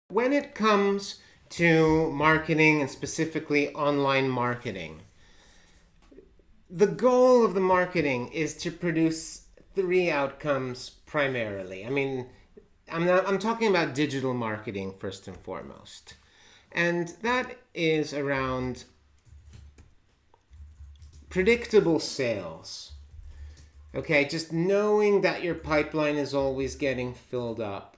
When it comes to marketing and specifically online marketing, the goal of the marketing is to produce three outcomes primarily. I'm talking about digital marketing first and foremost. And that is around predictable sales. Okay, just knowing that your pipeline is always getting filled up.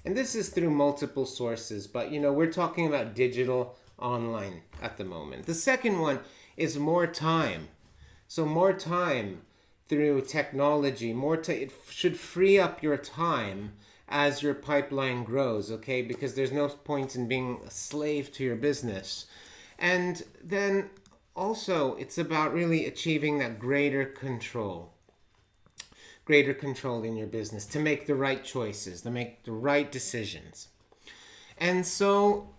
And this is through multiple sources, but we're talking about digital online at the moment. The second one is more time. So more time through technology, it should free up your time as your pipeline grows, okay? Because there's no point in being a slave to your business. And then also it's about really achieving that greater control in your business, to make the right choices, to make the right decisions. And so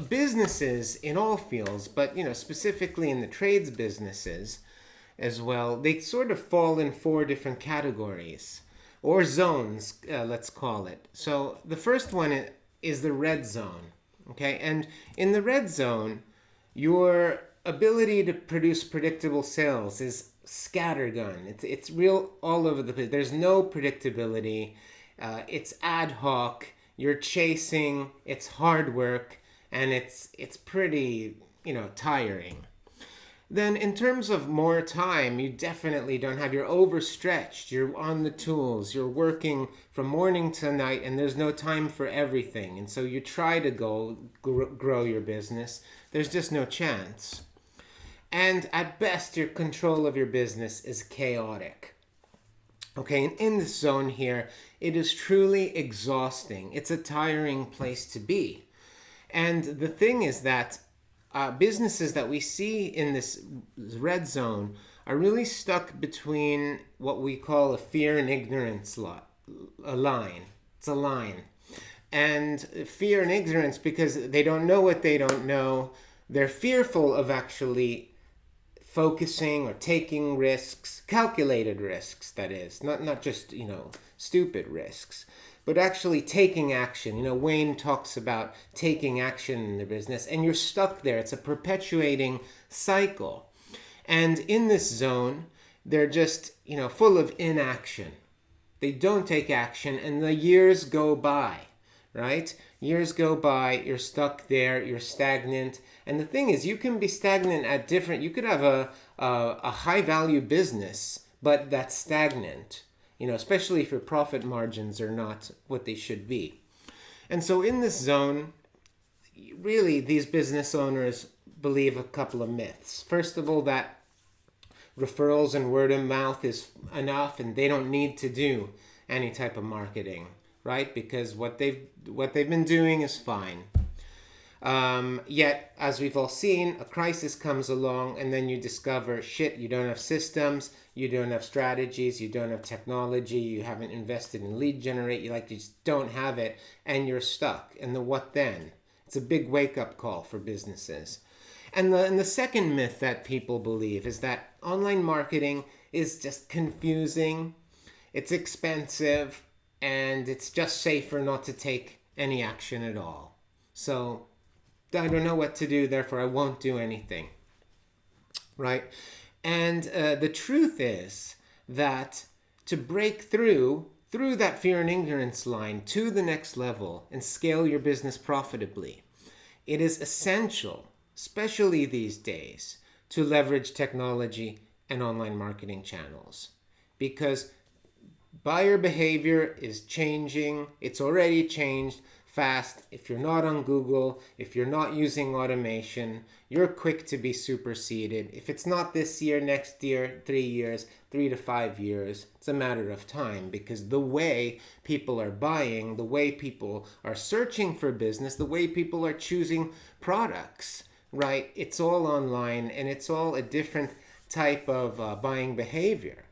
businesses in all fields, but specifically in the trades businesses as well, they sort of fall in four different categories or zones, let's call it. So the first one is the red zone. Okay, and in the red zone, your ability to produce predictable sales is scattergun. It's real all over the place. There's no predictability. It's ad hoc. You're chasing. It's hard work, and it's pretty tiring. Then in terms of more time, you definitely don't have. You're overstretched. You're on the tools. You're working from morning to night, and there's no time for everything. And so you try to grow your business. There's just no chance. And at best, your control of your business is chaotic. Okay, and in this zone here, it is truly exhausting. It's a tiring place to be. And the thing is that businesses that we see in this red zone are really stuck between what we call a fear and ignorance line. It's a line. And fear and ignorance, because they don't know what they don't know. They're fearful of actually focusing or taking risks, calculated risks, that is, not just stupid risks, but actually taking action. Wayne talks about taking action in the business, and you're stuck there. It's a perpetuating cycle. And in this zone, they're just full of inaction. They don't take action, and the years go by, right? Years go by, you're stuck there, you're stagnant. And the thing is, you can be stagnant at you could have a high value business, but that's stagnant, especially if your profit margins are not what they should be. And so in this zone, really, these business owners believe a couple of myths. First of all, that referrals and word of mouth is enough, and they don't need to do any type of marketing, right? Because what they've been doing is fine. Yet, as we've all seen, a crisis comes along, and then you discover, shit, you don't have systems, you don't have strategies, you don't have technology, you haven't invested in lead generate, you just don't have it, and you're stuck. And the what then? It's a big wake-up call for businesses. And the second myth that people believe is that online marketing is just confusing, it's expensive, and it's just safer not to take any action at all. So I don't know what to do, therefore I won't do anything, right? And the truth is that to break through that fear and ignorance line to the next level and scale your business profitably, it is essential, especially these days, to leverage technology and online marketing channels, because buyer behavior is changing. It's already changed fast. If you're not on Google, if you're not using automation, you're quick to be superseded. If it's not this year, next year, 3 years, 3 to 5 years, it's a matter of time, because the way people are buying, the way people are searching for business, the way people are choosing products, right? It's all online, and it's all a different type of buying behavior.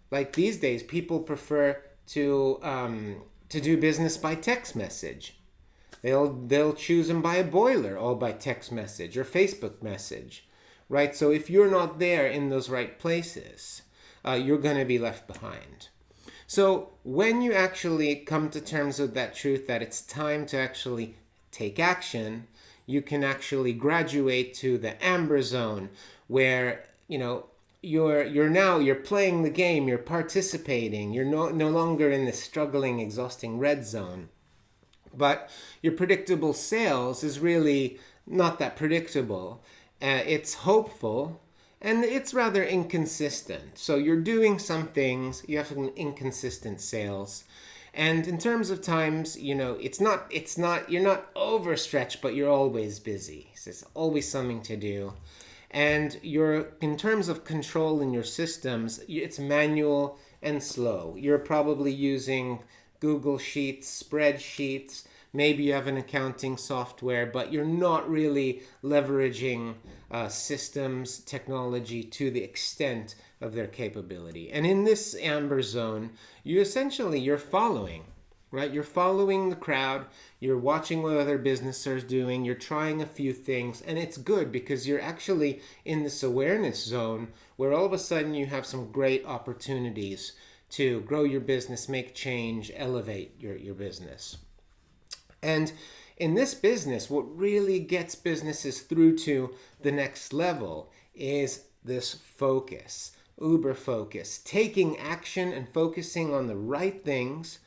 Like these days, people prefer to do business by text message. They'll choose and buy a boiler all by text message or Facebook message, right? So if you're not there in those right places, you're going to be left behind. So when you actually come to terms with that truth that it's time to actually take action, you can actually graduate to the amber zone where, you're playing the game, you're participating, you're no longer in the struggling, exhausting red zone. But your predictable sales is really not that predictable. It's hopeful, and it's rather inconsistent. So you're doing some things, you have some inconsistent sales. And in terms of times, you're not overstretched, but you're always busy. So there's always something to do. And in terms of control in your systems, it's manual and slow. You're probably using Google Sheets, spreadsheets, maybe you have an accounting software, but you're not really leveraging systems, technology to the extent of their capability. And in this amber zone, you're following, right? You're following the crowd, you're watching what other businesses are doing, you're trying a few things, and it's good because you're actually in this awareness zone where all of a sudden you have some great opportunities to grow your business, make change, elevate your business. And in this business, what really gets businesses through to the next level is this focus, uber focus, taking action and focusing on the right things,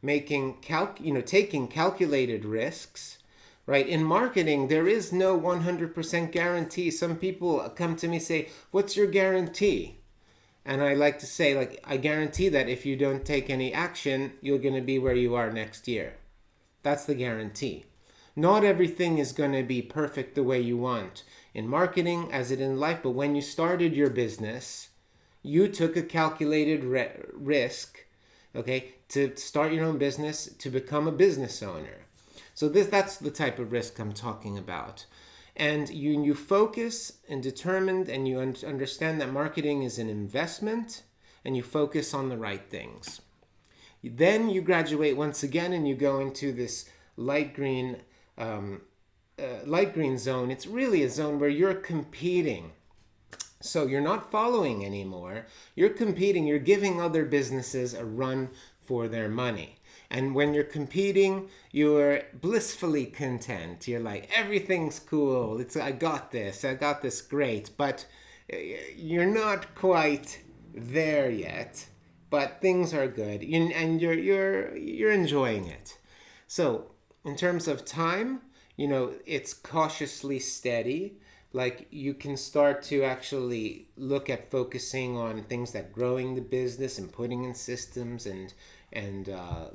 taking calculated risks, right? In marketing, there is no 100% guarantee. Some people come to me and say, "What's your guarantee?" And I like to say, I guarantee that if you don't take any action, you're going to be where you are next year. That's the guarantee. Not everything is going to be perfect the way you want in marketing as it in life, but when you started your business, you took a calculated risk, okay, to start your own business, to become a business owner. So that's the type of risk I'm talking about. And you focus and determined, and you understand that marketing is an investment, and you focus on the right things. Then you graduate once again, and you go into this light green zone. It's really a zone where you're competing. So you're not following anymore. You're competing. You're giving other businesses a run for their money. And when you're competing, you're blissfully content. You're like, everything's cool. I got this great. But you're not quite there yet. But things are good, and you're enjoying it. So in terms of time, it's cautiously steady. Like you can start to actually look at focusing on things that growing the business and putting in systems and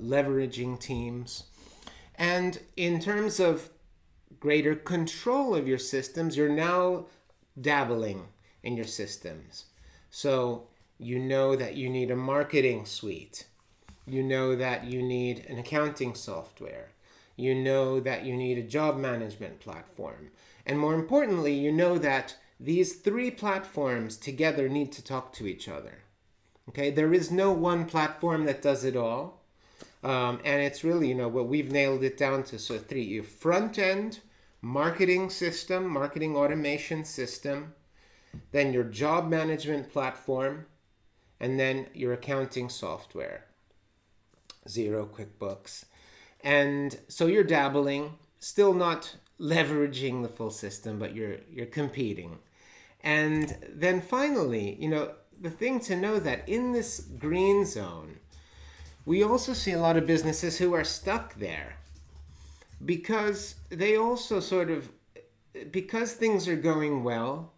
leveraging teams. And in terms of greater control of your systems, you're now dabbling in your systems. So you know that you need a marketing suite. You know that you need an accounting software. You know that you need a job management platform. And more importantly, you know that these three platforms together need to talk to each other. Okay, there is no one platform that does it all. And it's really, what we've nailed it down to. So three, your front end marketing system, marketing automation system, then your job management platform, and then your accounting software, Xero, QuickBooks. And so you're dabbling, still not leveraging the full system, but you're competing. And then finally, the thing to know that in this green zone, we also see a lot of businesses who are stuck there because they also because things are going well,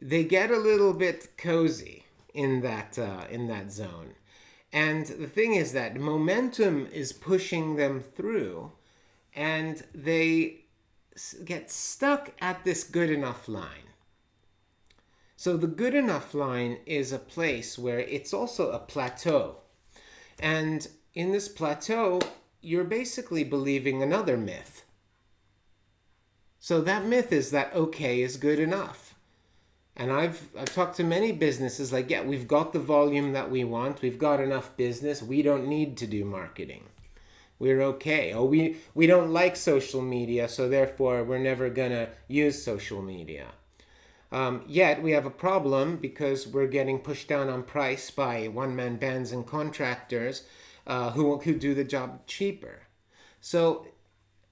they get a little bit cozy in that zone. And the thing is that momentum is pushing them through, and they get stuck at this good enough line. So the good enough line is a place where it's also a plateau. And in this plateau, you're basically believing another myth. So that myth is that okay is good enough. And I've talked to many businesses like, yeah, we've got the volume that we want. We've got enough business. We don't need to do marketing. We're okay. Oh, we don't like social media, so therefore we're never going to use social media. Yet we have a problem because we're getting pushed down on price by one-man bands and contractors who do the job cheaper. So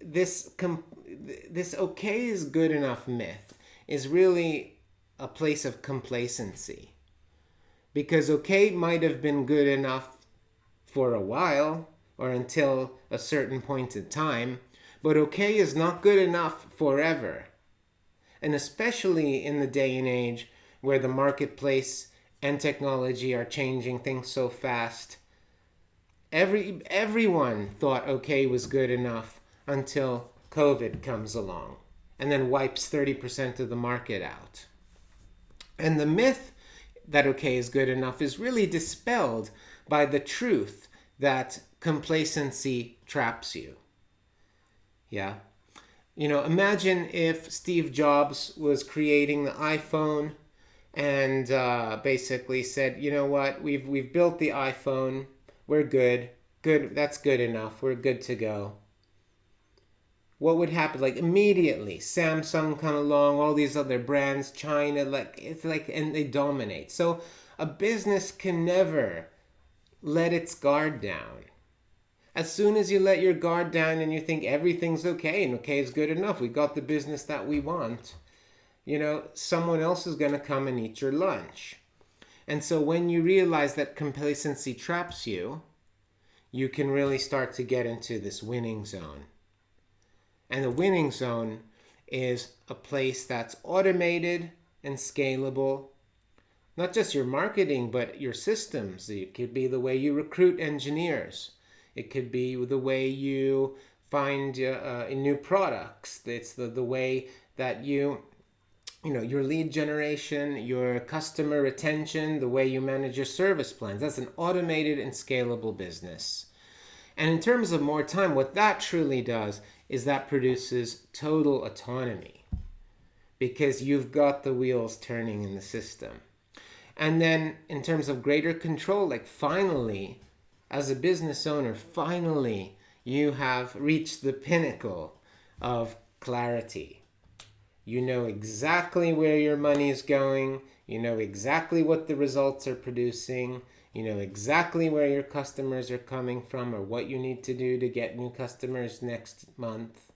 this okay is good enough myth is really a place of complacency. Because okay might have been good enough for a while or until a certain point in time, but okay is not good enough forever. And especially in the day and age where the marketplace and technology are changing things so fast, everyone thought okay was good enough until COVID comes along and then wipes 30% of the market out. And the myth that okay is good enough is really dispelled by the truth that complacency traps you. Yeah. Imagine if Steve Jobs was creating the iPhone and basically said, you know what, we've built the iPhone, we're good, that's good enough, we're good to go. What would happen? Like immediately, Samsung come along, all these other brands, China, and they dominate. So a business can never let its guard down. As soon as you let your guard down and you think everything's okay and okay is good enough, we got the business that we want, someone else is going to come and eat your lunch. And so when you realize that complacency traps you, you can really start to get into this winning zone. And the winning zone is a place that's automated and scalable. Not just your marketing, but your systems. It could be the way you recruit engineers. It could be the way you find new products. It's the way that your lead generation, your customer retention, the way you manage your service plans. That's an automated and scalable business. And in terms of more time, what that truly does is that produces total autonomy because you've got the wheels turning in the system. And then in terms of greater control, like finally, as a business owner, finally you have reached the pinnacle of clarity. You know exactly where your money is going. You know exactly what the results are producing. You know exactly where your customers are coming from or what you need to do to get new customers next month.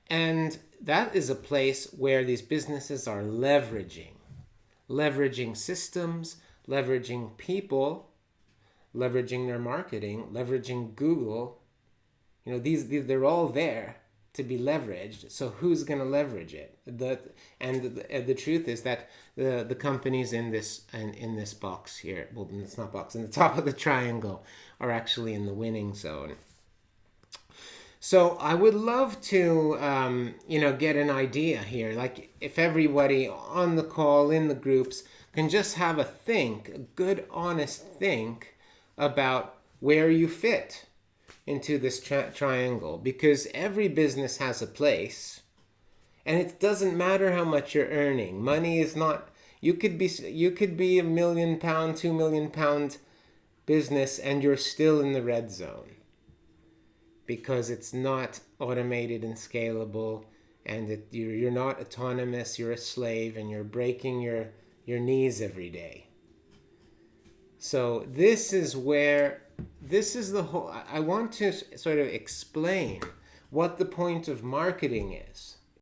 And that is a place where these businesses are leveraging systems, leveraging people, leveraging their marketing, leveraging Google. These they're all there to be leveraged. So who's going to leverage it? The truth is that the companies in this box here, well, it's not box, in the top of the triangle, are actually in the winning zone. So I would love to get an idea here, like if everybody on the call in the groups can just have a good honest think about where you fit into this triangle, because every business has a place, and it doesn't matter how much you're earning. Money is not. You could be £1 million, £2 million business, and you're still in the red zone because it's not automated and scalable, and you're not autonomous. You're a slave, and you're breaking your knees every day. So this is the whole. I want to sort of explain what the point of marketing is.